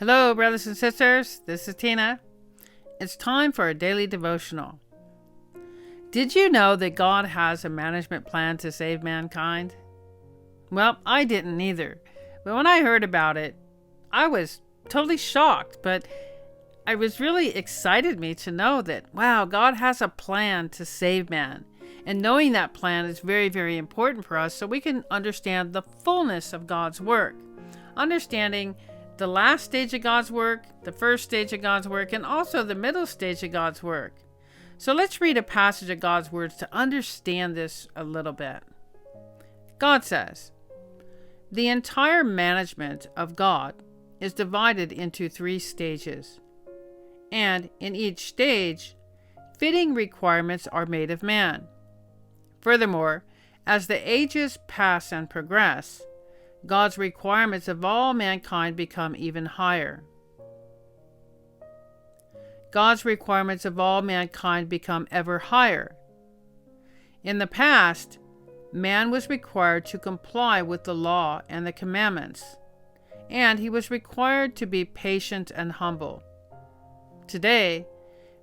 Hello, brothers and sisters. This is Tina. It's time for a daily devotional. Did you know that God has a management plan to save mankind? Well, I didn't either. But when I heard about it, I was totally shocked. But it was really excited me to know that, wow, God has a plan to save man. And knowing that plan is very, very important for us so we can understand the fullness of God's work. Understanding the last stage of God's work, the first stage of God's work, and also the middle stage of God's work. So let's read a passage of God's words to understand this a little bit. God says, the entire management of God is divided into 3 stages. And in each stage, fitting requirements are made of man. Furthermore, as the ages pass and progress, God's requirements of all mankind become even higher. God's requirements of all mankind become ever higher. In the past, man was required to comply with the law and the commandments, and he was required to be patient and humble. Today,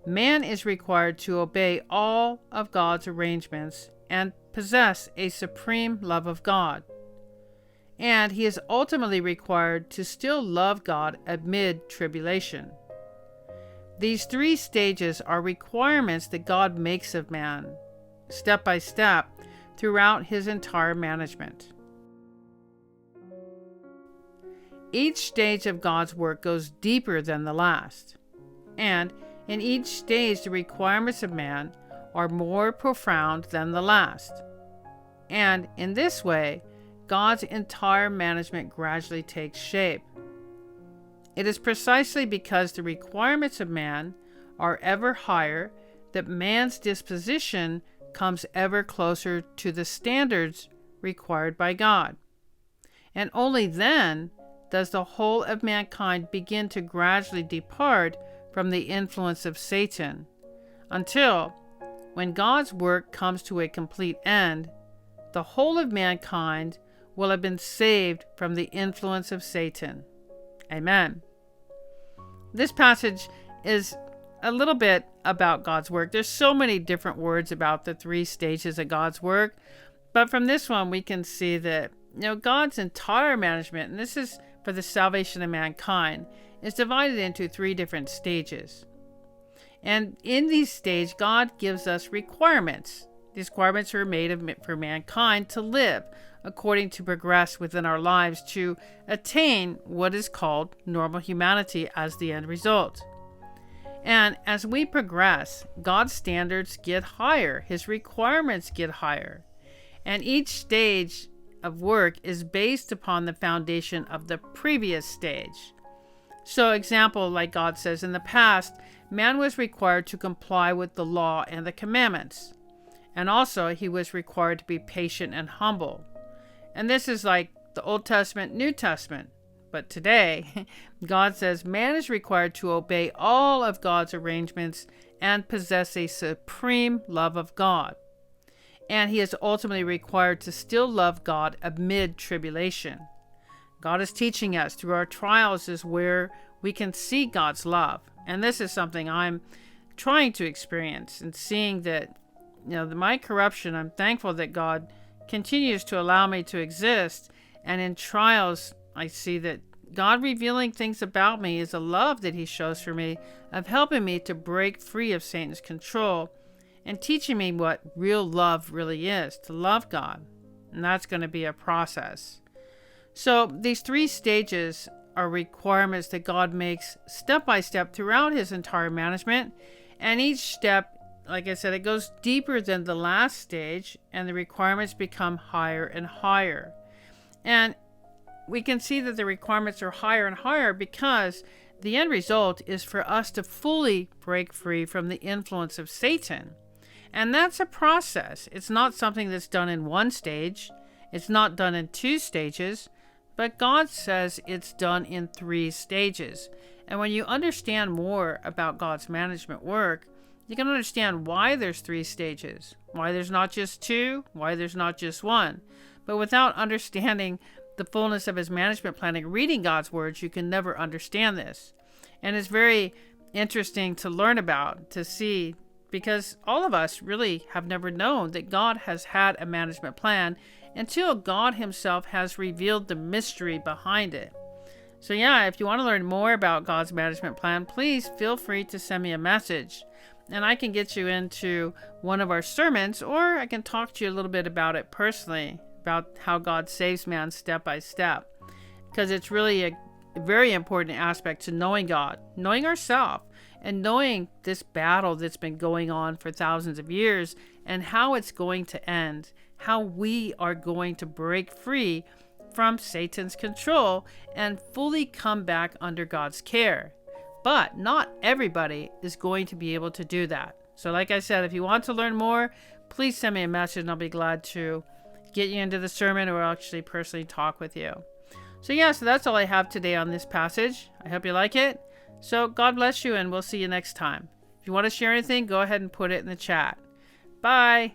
man is required to obey all of God's arrangements and possess a supreme love of God. And he is ultimately required to still love God amid tribulation. These 3 stages are requirements that God makes of man, step by step, throughout his entire management. Each stage of God's work goes deeper than the last, and in each stage the requirements of man are more profound than the last. And in this way, God's entire management gradually takes shape. It is precisely because the requirements of man are ever higher that man's disposition comes ever closer to the standards required by God. And only then does the whole of mankind begin to gradually depart from the influence of Satan, until, when God's work comes to a complete end, the whole of mankind will have been saved from the influence of Satan. Amen. This passage is a little bit about God's work. There's so many different words about the 3 stages of God's work, but from this one we can see that God's entire management, and this is for the salvation of mankind, is divided into 3 different stages. And in these stages, God gives us requirements. These requirements are made for mankind to live according to progress within our lives to attain what is called normal humanity as the end result. And as we progress, God's standards get higher, his requirements get higher, and each stage of work is based upon the foundation of the previous stage. So, example, like God says, in the past, man was required to comply with the law and the commandments, and also he was required to be patient and humble. And this is like the Old Testament, New Testament. But today, God says man is required to obey all of God's arrangements and possess a supreme love of God. And he is ultimately required to still love God amid tribulation. God is teaching us through our trials is where we can see God's love. And this is something I'm trying to experience, and seeing that, my corruption, I'm thankful that God continues to allow me to exist. And in trials, I see that God revealing things about me is a love that he shows for me, of helping me to break free of Satan's control and teaching me what real love really is, to love God. And that's going to be a process. So these 3 stages are requirements that God makes step by step throughout his entire management. And each step, like I said, it goes deeper than the last stage, and the requirements become higher and higher. And we can see that the requirements are higher and higher because the end result is for us to fully break free from the influence of Satan. And that's a process. It's not something that's done in 1 stage. It's not done in 2 stages. But God says it's done in 3 stages. And when you understand more about God's management work, you can understand why there's 3 stages, why there's not just 2, why there's not just 1. But without understanding the fullness of his management plan and reading God's words, you can never understand this. And it's very interesting to learn about, to see, because all of us really have never known that God has had a management plan until God himself has revealed the mystery behind it. So yeah, if you want to learn more about God's management plan, please feel free to send me a message. And I can get you into one of our sermons, or I can talk to you a little bit about it personally, about how God saves man step by step. Because it's really a very important aspect to knowing God, knowing ourselves, and knowing this battle that's been going on for thousands of years and how it's going to end, how we are going to break free from Satan's control and fully come back under God's care. But not everybody is going to be able to do that. So like I said, if you want to learn more, please send me a message and I'll be glad to get you into the sermon or actually personally talk with you. So that's all I have today on this passage. I hope you like it. So God bless you, and we'll see you next time. If you want to share anything, go ahead and put it in the chat. Bye.